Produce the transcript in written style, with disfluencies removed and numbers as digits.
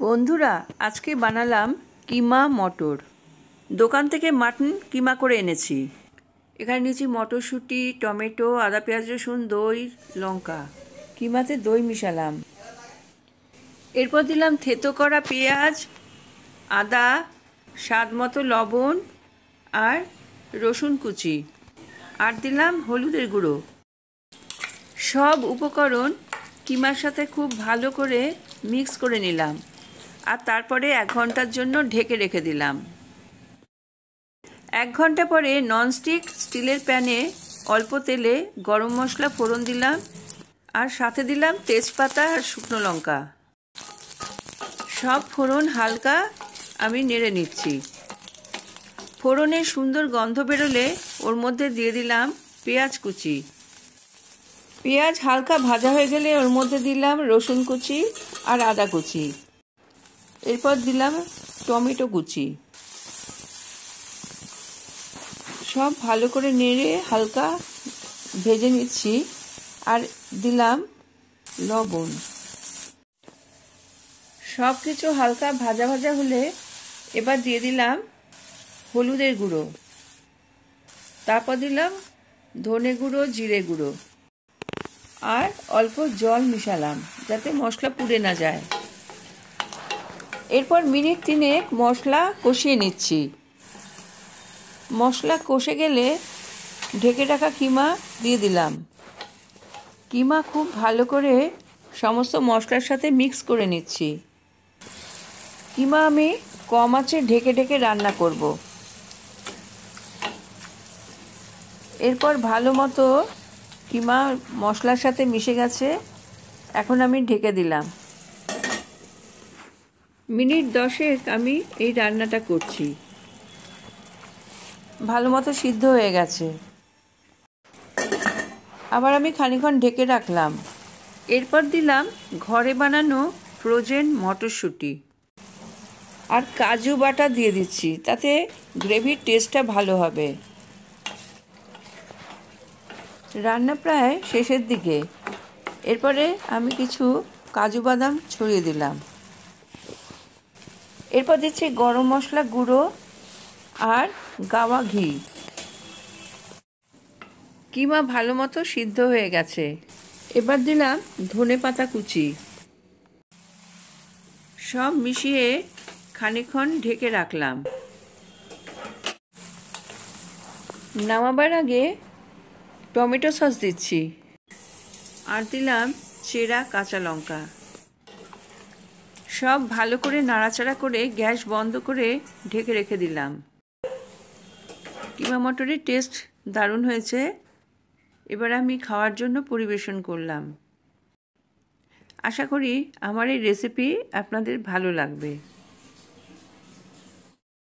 বন্ধুরা, আজকে বানালাম কিমা মটর। দোকান থেকে মাটন কিমা করে এনেছি। এখানে নিয়েছি মটরশুঁটি, টমেটো, আদা, পেঁয়াজ, রসুন, দই, লঙ্কা। কিমাতে দই মিশালাম। এরপর দিলাম থেতো করা পেঁয়াজ, আদা, স্বাদ মতো লবণ আর রসুন কুচি, আর দিলাম হলুদের গুঁড়ো। সব উপকরণ কিমার সাথে খুব ভালো করে মিক্স করে নিলাম, আর তারপরে 1 ঘন্টার জন্য ঢেকে রেখে দিলাম। 1 ঘন্টা পরে ননস্টিক স্টিলের প্যানে অল্প তেলে গরম মশলা ফোড়ন দিলাম, আর সাথে দিলাম তেজপাতা আর শুকনো লঙ্কা। সব ফোড়ন হালকা আমি নেড়ে নিচ্ছি। ফোড়নের সুন্দর গন্ধ বেরোলে ওর মধ্যে দিয়ে দিলাম পেঁয়াজ কুচি। পেঁয়াজ হালকা ভাজা হয়ে গেলে ওর মধ্যে দিলাম রসুন কুচি আর আদা কুচি। এরপর দিলাম টমেটো কুচি। সব ভালো করে নেড়ে হালকা ভেজে নিচ্ছি, আর দিলাম লবণ। সব কিছু হালকা ভাজা ভাজা হলে এবার দিয়ে দিলাম হলুদের গুঁড়ো, তারপর দিলাম ধনে গুঁড়ো, জিরে গুঁড়ো, আর অল্প জল মিশালাম যাতে মশলা পুড়ে না যায়। এরপর মিনিট 3 মশলা কষিয়ে নিচ্ছি। মশলা কষে গেলে ঢেকে রাখা কিমা দিয়ে দিলাম। কিমা খুব ভালো করে সমস্ত মশলার সাথে মিক্স করে নিচ্ছি। কিমা আমি কম আঁচে ঢেকে ঢেকে রান্না করব। এরপর ভালো মতো কিমা মশলার সাথে মিশে গেছে। এখন আমি ঢেকে দিলাম। মিনিট 10 আমি এই রান্নাটা করছি। ভালো মতো সিদ্ধ হয়ে গেছে। আবার আমি খানিকক্ষণ ঢেকে রাখলাম। এরপর দিলাম ঘরে বানানো ফ্রোজেন মটরশুঁটি আর কাজু বাটা দিয়ে দিচ্ছি, তাতে গ্রেভির টেস্টটা ভালো হবে। রান্না প্রায় শেষের দিকে। এরপরে আমি কিছু কাজু বাদাম ছড়িয়ে দিলাম। এরপর দিচ্ছি গরম মশলা গুঁড়ো আর গাওয়া ঘি। কিমা ভালো মতো সিদ্ধ হয়ে গেছে। এবার দিলাম ধনেপাতা কুচি। সব মিশিয়ে খানিকক্ষণ ঢেকে রাখলাম। নামাবার আগে টমেটো সস দিচ্ছি, আর দিলাম চেরা কাঁচা লঙ্কা। সব ভালো করে নাড়াচাড়া করে গ্যাস বন্ধ করে ঢেকে রেখে দিলাম। কিমা মটরের টেস্ট দারুণ হয়েছে। এবার আমি খাওয়ার জন্য পরিবেশন করলাম। আশা করি আমার এই রেসিপি আপনাদের ভালো লাগবে।